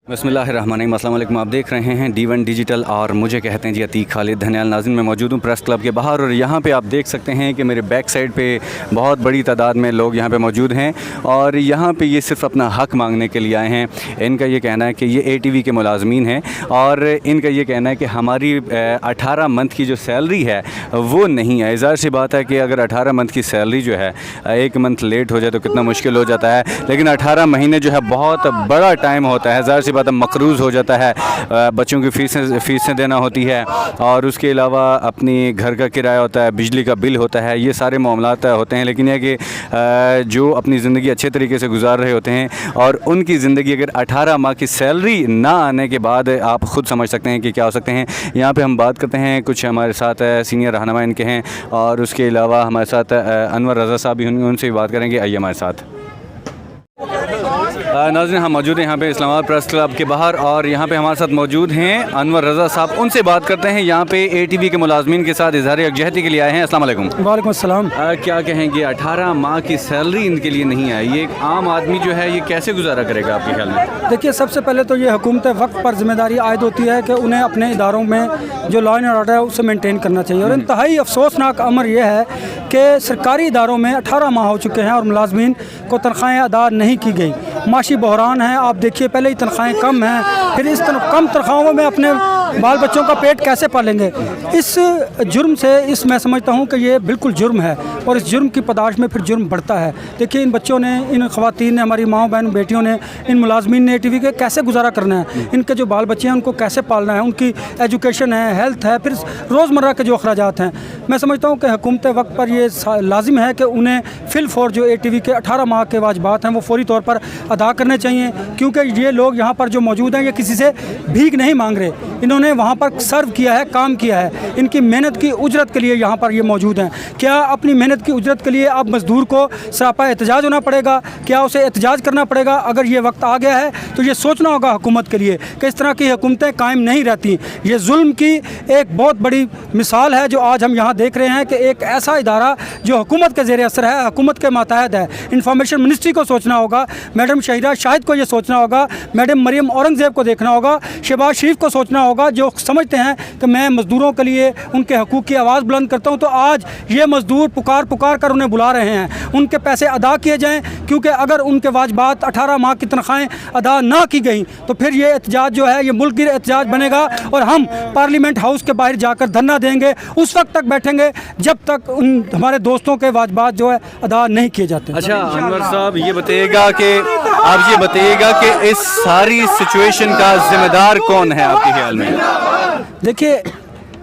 बिस्मिल्लाहिर्रहमानिर्रहीम। अस्सलाम वालेकुम। आप देख रहे हैं D1 डिजिटल और मुझे कहते हैं जी अतीक खालिद धनियाल। नाज़रीन, मैं मौजूद हूँ प्रेस क्लब के बाहर और यहाँ पे आप देख सकते हैं कि मेरे बैक साइड पे बहुत बड़ी तादाद में लोग यहाँ पे मौजूद हैं और यहाँ पे ये सिर्फ अपना हक़ मांगने के लिए आए हैं। इनका ये कहना है कि ये ATV के मुलाजमीन हैं और इनका ये कहना है कि हमारी 18 मंथ की जो सैलरी है वो नहीं है। ज़ाहिर सी बात है कि अगर 18 मंथ की सैलरी जो है एक मंथ लेट हो जाए तो कितना मुश्किल हो जाता है, लेकिन 18 महीने जो है बहुत बड़ा टाइम होता है। ज़ाहिर सी बात है मकरूज़ हो जाता है, बच्चों की फ़ीसें देना होती है और उसके अलावा अपनी घर का किराया होता है, बिजली का बिल होता है, ये सारे मामलात होते हैं। लेकिन यह कि जो अपनी ज़िंदगी अच्छे तरीके से गुजार रहे होते हैं और उनकी ज़िंदगी अगर 18 माह की सैलरी ना आने के बाद आप ख़ुद समझ सकते हैं कि क्या हो सकते हैं। यहाँ पे हम बात करते हैं, कुछ हमारे साथ सीनियर रहनुमा इनके हैं और उसके अलावा हमारे साथ अनवर रज़ा साहब भी होंगे, उनसे भी बात करेंगे। आइए हमारे साथ। नाज़रीन, हम मौजूद हैं यहाँ पे इस्लामाबाद प्रेस क्लब के बाहर और यहाँ पे हमारे साथ मौजूद हैं अनवर रज़ा साहब, उनसे बात करते हैं। यहाँ पे ATV के मुलाजमीन के साथ इज़हार यकजहती के लिए आए हैं। अस्सलाम वालेकुम। वालेकुम अस्सलाम। क्या कहेंगे, 18 माह की सैलरी इनके लिए नहीं आई, ये एक आम आदमी जो है ये कैसे गुजारा करेगा आपके ख्याल में? देखिए, सबसे पहले तो ये हुकूमत वक्त पर जिम्मेदारी आयद होती है कि उन्हें अपने इदारों में जो लॉ एंड ऑर्डर है उसे मेंटेन करना चाहिए और इंतहाई अफसोसनाक अमर यह है कि सरकारी इदारों में 18 माह हो चुके हैं और मुलाजमीन को तनख्वाहें अदा नहीं की गई। माशी बहरान है। आप देखिए, पहले ही तनख्वाहें कम हैं, फिर इस कम तनख्वाहों में अपने बाल बच्चों का पेट कैसे पालेंगे? इस जुर्म से मैं समझता हूँ कि ये बिल्कुल जुर्म है और इस जुर्म की पदाश में फिर जुर्म बढ़ता है। देखिए, इन बच्चों ने, इन ख़वातीन ने, हमारी माँ बहन बेटियों ने, इन मुलाजमीन ने ATV के कैसे गुजारा करना है, इनके जो बाल बच्चे हैं उनको कैसे पालना है, उनकी एजुकेशन है, हेल्थ है, फिर रोज़मर्रा के जो अखराजात हैं। मैं समझता हूँ कि हुकूमत वक्त पर ये लाजिम है कि उन्हें फिल फॉर जो ATV के 18 माह के वाजबात हैं वो फौरी तौर पर अदा करने चाहिए, क्योंकि ये लोग यहाँ पर जो मौजूद हैं ये किसी से भीख नहीं मांग रहे। इन्होंने वहाँ पर सर्व किया है, काम किया है, इनकी मेहनत की उजरत के लिए यहाँ पर ये मौजूद हैं। क्या अपनी मेहनत की उजरत के लिए अब मज़दूर को सरापा एहतजाज होना पड़ेगा? क्या उसे एहतजाज करना पड़ेगा? अगर ये वक्त आ गया है तो ये सोचना होगा हुकूमत के लिए कि इस तरह की हुकूमतें कायम नहीं रहती। ये जुल्म की एक बहुत बड़ी मिसाल है जो आज हम यहाँ देख रहे हैं कि एक ऐसा इदारा जो हुकूमत के ज़ेर असर है, हुकूमत के मातहत है। इंफॉर्मेशन मिनिस्ट्री को सोचना होगा, मैडम शहीदा शाहिद को ये सोचना होगा, मैडम मरियम औरंगज़ेब को देखना होगा, शहबाज शरीफ को सोचना होगा, जो समझते हैं कि मैं मज़दूरों के लिए उनके हकूक़ की आवाज़ बुलंद करता हूँ। तो आज ये मज़दूर पुकार कर उन्हें बुला रहे हैं, उनके पैसे अदा किए जाएँ, क्योंकि अगर उनके वाजबात 18 माह की तनख्वाहें अदा ना की गई तो फिर ये एहतजाज जो है ये मुल्की एहतजाज बनेगा और हम पार्लियामेंट हाउस के बाहर जाकर धरना देंगे। उस वक्त तक बैठेंगे जब तक हमारे दोस्तों के वाजबात जो है अदा नहीं किए जाते। अच्छा अनवर साहब, ये बताइएगा कि आप ये बताइएगा कि इस सारी सिचुएशन का जिम्मेदार कौन है आपके ख्याल में? देखिए,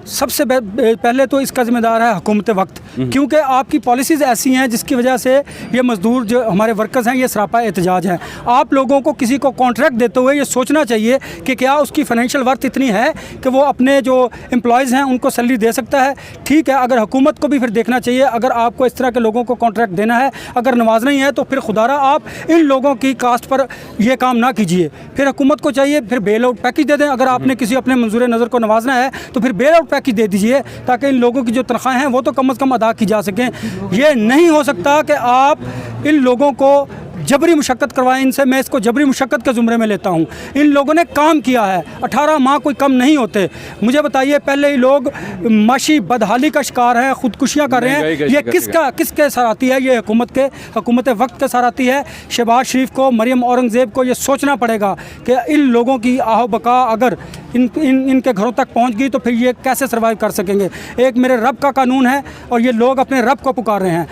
सबसे पहले तो इसका ज़िम्मेदार है हुकूमत वक्त, क्योंकि आपकी पॉलिसीज़ ऐसी हैं जिसकी वजह से ये मज़दूर जो हमारे वर्कर्स हैं ये सरापा एहतजाज हैं। आप लोगों को किसी को कॉन्ट्रैक्ट देते हुए ये सोचना चाहिए कि क्या उसकी फ़ाइनेंशियल वर्थ इतनी है कि वो अपने जो एम्प्लॉयज़ हैं उनको सैलरी दे सकता है। ठीक है, अगर हुकूमत को भी फिर देखना चाहिए, अगर आपको इस तरह के लोगों को कॉन्ट्रैक्ट देना है, अगर नवाजना ही है तो फिर खुदारा आप इन लोगों की कास्ट पर यह काम ना कीजिए। फिर हुकूमत को चाहिए फिर बेल आउट पैकेज दे दें। अगर आपने किसी अपने मंजूर नज़र को नवाजना है तो फिर बेल आउट पैकेज दे दीजिए ताकि इन लोगों की जो तनख्वाहें हैं वो तो कम से कम अदा की जा सकें। ये नहीं हो सकता कि आप इन लोगों को जबरी मुशक्क़त करवाएं इनसे। मैं इसको जबरी मुशक्क़त के ज़ुमरे में लेता हूँ। इन लोगों ने काम किया है, 18 माह कोई कम नहीं होते। मुझे बताइए, पहले ही लोग माशी बदहाली का शिकार हैं, ख़ुदकुशियाँ कर रहे हैं, ये किसके सर आती है? ये हुकूमत वक्त के सर आती है। शहबाज शरीफ को, मरियम औरंगज़ेब को ये सोचना पड़ेगा कि इन लोगों की आहो बका अगर इनके घरों तक पहुंच गई तो फिर ये कैसे सर्वाइव कर सकेंगे। एक मेरे रब का कानून है और ये लोग अपने रब को पुकार रहे हैं।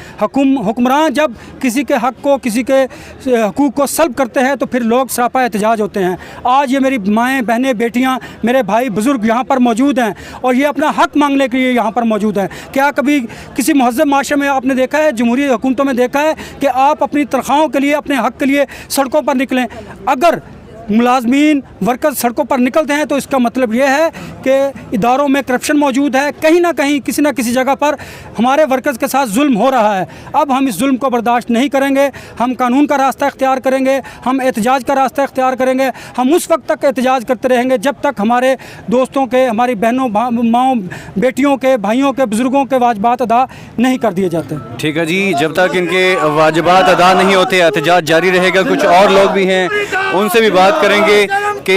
हुक्मरान जब किसी के हक़ को, किसी के हकूक़ को सल्ब करते हैं तो फिर लोग सरापा एहतजाज होते हैं। आज ये मेरी माएँ, बहनें, बेटियाँ, मेरे भाई बुज़ुर्ग यहाँ पर मौजूद हैं और ये अपना हक़ मांगने के लिए यहाँ पर मौजूद हैं। क्या कभी किसी महज़्ज़ब माशरे में आपने देखा है, जमहूरी हुकूमतों में देखा है कि आप अपनी तनख्वाहों के लिए, अपने हक़ के लिए सड़कों पर निकलें? अगर मुलाजमीन वर्कर्स सड़कों पर निकलते हैं तो इसका मतलब यह है कि इदारों में करप्शन मौजूद है, कहीं ना कहीं किसी न किसी जगह पर हमारे वर्कर्स के साथ जुल्म हो रहा है। अब हम इस जुल्म को बर्दाश्त नहीं करेंगे, हम कानून का रास्ता इख्तियार करेंगे, हम एहतजाज का रास्ता इख्तियार करेंगे। हम उस वक्त तक एहतजाज करते रहेंगे जब तक हमारे दोस्तों के, हमारी बहनों, माँओं, बेटियों के, भाइयों के, बुज़ुर्गों के वाजिबात अदा नहीं कर दिए जाते। ठीक है जी, जब तक इनके वाजिबात अदा नहीं होते एहतजाज जारी रहेगा। कुछ और लोग भी हैं, उनसे भी बात करेंगे कि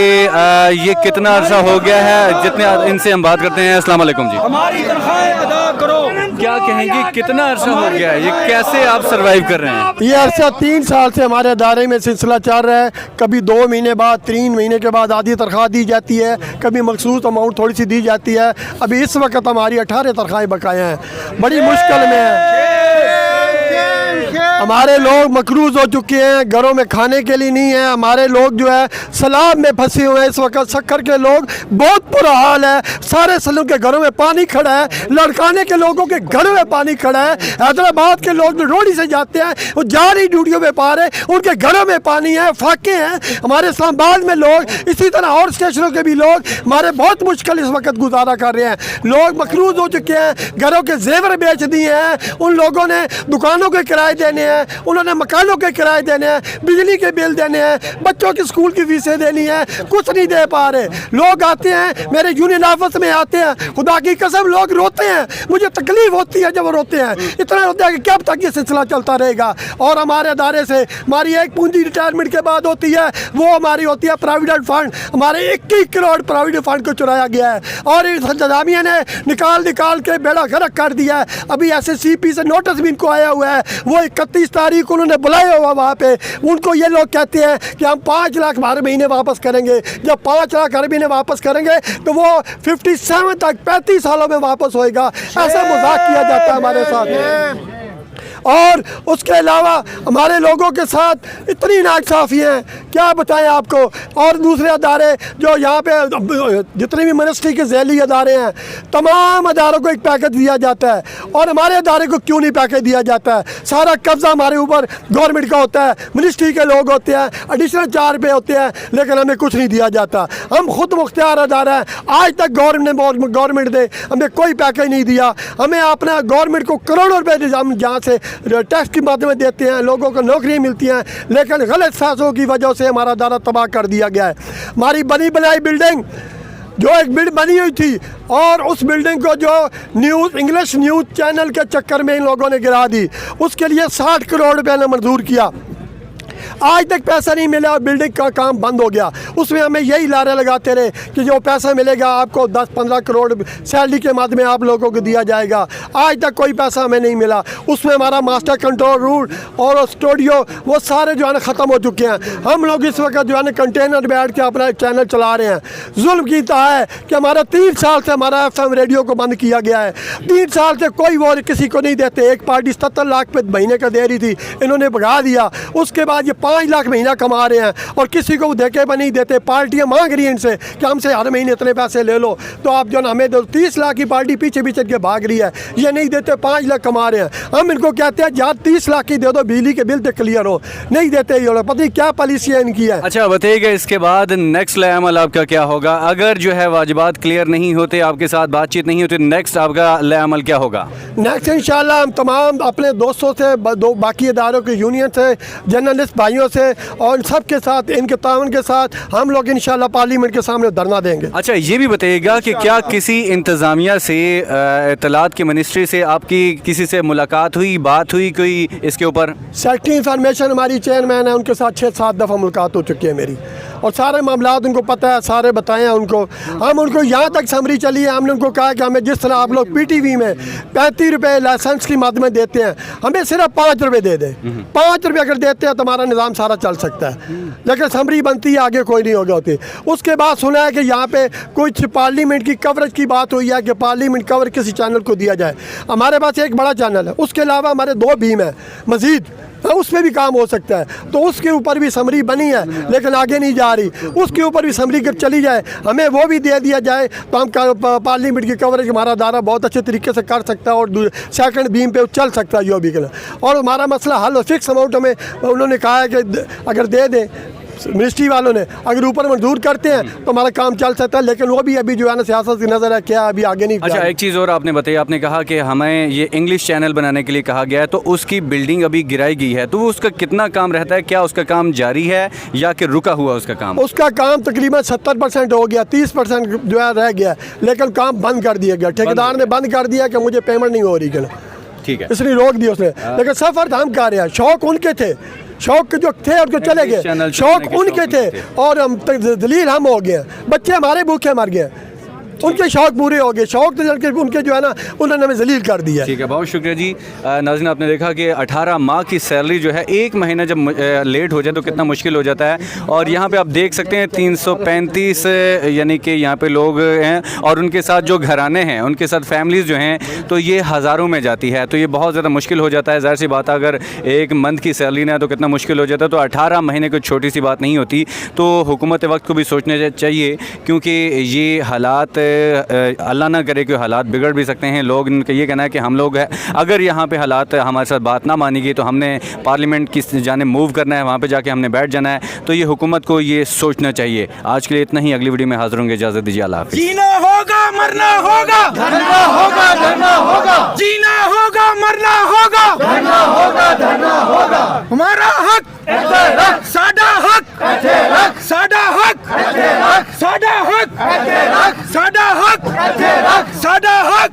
ये कितना अर्सा हो गया है, जितने इनसे हम बात करते हैं। अस्सलाम वालेकुम जी, हमारी तनख्वाहें अदा करो। क्या कहेंगे, कितना अर्सा हो गया है, ये कैसे आप सरवाइव कर रहे हैं? ये अरसा 3 साल से हमारे अदारे में सिलसिला चल रहा है। कभी 2 महीने बाद, 3 महीने के बाद आधी तनख्वाह दी जाती है, कभी मखसूस अमाउंट थोड़ी सी दी जाती है। अभी इस वक्त हमारी 18 तनख्वाहें बकाया हैं, बड़ी मुश्किल में है। हमारे लोग मकरूज हो चुके हैं, घरों में खाने के लिए नहीं है। हमारे लोग जो है सैलाब में फंसे हुए हैं इस वक्त। सक्कर के लोग बहुत बुरा हाल है, सारे सलों के घरों में पानी खड़ा है, लड़काने के लोगों के घरों में पानी खड़ा है। हैदराबाद के लोग जो रोडी से जाते हैं वो जा रही ड्यूटियों में पा रहे, उनके घरों में पानी है, फाके हैं। हमारे इस्लामाबाद में लोग, इसी तरह और स्टेशनों के भी लोग हमारे बहुत मुश्किल इस वक्त गुजारा कर रहे हैं। लोग मकरूज हो चुके हैं, घरों के जेवर बेच दिए हैं, उन लोगों ने दुकानों के किराए देने हैं, उन्होंने मकानों के किराए देने हैं, बिजली के बिल देने हैं, बच्चों की स्कूल की फीसें देनी है, कुछ नहीं दे पा रहे। लोग आते हैं मेरे यूनियन ऑफिस में आते हैं, खुदा की कसम लोग रोते हैं, मुझे तकलीफ होती है जब वो रोते हैं। इतना रोते हैं कि कब तक ये सिलसिला चलता रहेगा। और हमारे अदारे से हमारी एक पूंजी रिटायरमेंट के बाद होती है, वो हमारी होती है प्रोविडेंट फंड। हमारे 21 करोड़ प्रोविडेंट फंड को चुराया गया है और इस इंतजामिया ने निकाल के बेड़ा गर्क कर दिया है। अभी SSCP से नोटिस भी इनको आया हुआ है, वो 31 तारीख उन्होंने बुलाया हुआ वहाँ पे। उनको ये लोग कहते हैं कि हम 5 लाख हर महीने वापस करेंगे। जब 5 लाख हर महीने वापस करेंगे तो वो 57 तक 35 सालों में वापस होएगा। ऐसा मजाक किया जाता है हमारे साथ। और उसके अलावा हमारे लोगों के साथ इतनी नाइंसाफ़ी है, क्या बताएं आपको। और दूसरे अदारे जो यहाँ पे जितने भी मिनिस्ट्री के झैली अदारे हैं, तमाम अदारों को एक पैकेज दिया जाता है और हमारे अदारे को क्यों नहीं पैकेज दिया जाता है? सारा कब्जा हमारे ऊपर गवर्नमेंट का होता है, मिनिस्ट्री के लोग होते हैं, एडिशनल 4 रुपये होते हैं, लेकिन हमें कुछ नहीं दिया जाता। हम खुद मुख्तियार अदारा हैं, आज तक गवर्नमेंट ने हमें कोई पैकेज नहीं दिया। हमें अपना गवर्नमेंट को करोड़ों रुपये हम जहाँ से टैक्स के माध्यम में देते हैं, लोगों को नौकरियाँ मिलती हैं, लेकिन गलत फैसलों की वजह से हमारा अदारा तबाह कर दिया गया है। हमारी बनी बनाई बिल्डिंग जो एक बिल्डिंग बनी हुई थी और उस बिल्डिंग को जो इंग्लिश न्यूज़ चैनल के चक्कर में इन लोगों ने गिरा दी, उसके लिए 60 करोड़ रुपये ने मंजूर किया। आज तक पैसा नहीं मिला और बिल्डिंग का काम बंद हो गया। उसमें हमें यही लारे लगाते रहे कि जो पैसा मिलेगा आपको 10-15 करोड़ सैलरी के माध्यम में आप लोगों को दिया जाएगा। आज तक कोई पैसा हमें नहीं मिला। उसमें हमारा मास्टर कंट्रोल रूम और स्टूडियो वो सारे जो है ना ख़त्म हो चुके हैं। हम लोग इस वक्त जो है ना कंटेनर बैठ के अपना चैनल चला रहे हैं। जुल्म कीता है कि हमारा 3 साल से हमारा FM रेडियो को बंद किया गया है। 3 साल से कोई वो किसी को नहीं देते। एक पार्टी 70 लाख पे महीने का दे रही थी, इन्होंने भगा दिया। उसके बाद ये 5 लाख महीना कमा रहे हैं और किसी को देखे भी नहीं देते। पार्टियां मांग रही हैं इनसे कि हमसे हर महीने इतने पैसे ले लो, तो आप जो ना हमें दो। 30 लाख की पार्टी पीछे पीछे के भाग रही है, ये नहीं देते। 5 लाख कमा रहे हैं। हम इनको कहते हैं जहाँ 30 लाख की दे दो, बिजली के बिल तो क्लियर हो, नहीं देते ये लोग। पता नहीं क्या पॉलिसी इनकी है। अच्छा बताइएगा, इसके बाद नेक्स्ट लाएअमल आपका क्या होगा? अगर जो है वाजिबात क्लियर नहीं होते, आपके साथ बातचीत नहीं होती, नेक्स्ट आपका लाएअमल क्या होगा? नेक्स्ट इंशाल्लाह हम तमाम अपने दोस्तों से, बाकी इदारों के यूनियन से, जर्नलिस्ट भाइयों से और सबके साथ, इनके ताउन के साथ हम लोग इंशाल्लाह पार्लियामेंट के सामने धरना देंगे। अच्छा ये भी बताइएगा कि क्या किसी इंतज़ामिया से, इत्तलात की मिनिस्ट्री से आपकी किसी से मुलाकात हुई, बात हुई कोई इसके ऊपर? सेक्रेटरी इंफॉर्मेशन हमारी चेयरमैन है, उनके साथ 6-7 दफ़ा मुलाकात हो चुकी है मेरी और सारे मामलात उनको पता है, सारे बताए हैं उनको। हम उनको यहाँ तक समरी चली है, हमने उनको कहा कि हमें जिस तरह आप लोग PTV में 35 रुपये लाइसेंस की माध्यम देते हैं, हमें सिर्फ 5 रुपये दे दें। 5 रुपये अगर देते हैं तो हमारा निज़ाम सारा चल सकता है, लेकिन समरी बनती है, आगे कोई नहीं होगा होती। उसके बाद सुना है कि यहाँ पे कुछ पार्लियामेंट की कवरेज की बात हुई है कि पार्लियामेंट कवर किसी चैनल को दिया जाए। हमारे पास एक बड़ा चैनल है, उसके अलावा हमारे 2 बीम है मज़ीद, उसमें भी काम हो सकता है, तो उसके ऊपर भी समरी बनी है लेकिन आगे नहीं जा रही। उसके ऊपर भी समरी कर चली जाए, हमें वो भी दे दिया जाए तो हम पार्लियामेंट की कवरेज हमारा अदारा बहुत अच्छे तरीके से कर सकता है और सेकंड बीम पे चल सकता है जो भी। और हमारा मसला हल फिक्स अमाउंट हमें उन्होंने कहा है कि अगर दे दें मिनिस्ट्री वालों ने अगर ऊपर मंजूर करते हैं तो हमारा काम चल सकता है, लेकिन वो भी अभी जो है ना सियासत की नज़र है, क्या अभी आगे नहीं। अच्छा, एक चीज़ और आपने बताई, आपने कहा कि हमें ये इंग्लिश चैनल बनाने के लिए कहा गया है, तो उसकी बिल्डिंग अभी गिराई गई है, तो वो उसका कितना काम रहता है? क्या उसका काम जारी है या कि रुका हुआ उसका काम? उसका काम तकरीबन 70% हो गया, 30% जो है रह गया, लेकिन काम बंद कर दिया गया। ठेकेदार ने बंद कर दिया कि मुझे पेमेंट नहीं हो रही, ठीक है, इसलिए रोक दिया उसने। लेकिन सफ़र हम कर रहे हैं, शौक उनके थे, शौक जो थे उनको चले गए, शौक उनके थे और हम दलील हम हो गए, बच्चे हमारे भूखे मर गए, उनके शौक पूरे हो गए, शौक तो उनके जो है ना उन्होंने हमें जलील कर दिया। ठीक है, बहुत शुक्रिया जी। नाज़रीन, आपने देखा कि 18 माह की सैलरी जो है एक महीना जब लेट हो जाए तो कितना मुश्किल हो जाता है। और यहाँ पे आप देख सकते हैं 335 यानी कि यहाँ पे लोग हैं और उनके साथ जो घराने हैं, उनके साथ फैमिलीज़ जो हैं, तो ये हज़ारों में जाती है, तो ये बहुत ज़्यादा मुश्किल हो जाता है। ज़ाहिर सी बात है, अगर एक मंथ की सैलरी ना है तो कितना मुश्किल हो जाता है। तो 18 महीने कोई छोटी सी बात नहीं होती। तो हुकूमत वक्त को भी सोचना चाहिए, क्योंकि ये हालात अल्लाह ना करे कि हालात बिगड़ भी सकते हैं। लोग इनका ये कहना है कि हम लोग अगर यहाँ पे हालात हमारे साथ बात ना मानी गई तो हमने पार्लियामेंट की जाने मूव करना है, वहाँ पे जाके हमने बैठ जाना है। तो ये हुकूमत को ये सोचना चाहिए। आज के लिए इतना ही, अगली वीडियो में हाजिर होंगे। इजाज़त दीजिए, अल्लाह हाफ़िज़। जीना होगा मरना होगा, धरना होगा धरना होगा, जीना होगा मरना होगा, धरना होगा धरना होगा, हमारा हक साडा हक, साडा हक, साडा हक, साडा हक, साडा हक,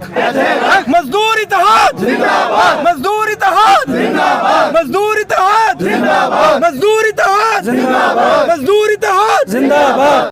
मजदूर इत्तेहाद जिंदाबाद, मजदूर इत्तेहाद जिंदाबाद, मजदूर इत्तेहाद जिंदाबाद, मजदूर इत्तेहाद जिंदाबाद, मजदूर इत्तेहाद जिंदाबाद।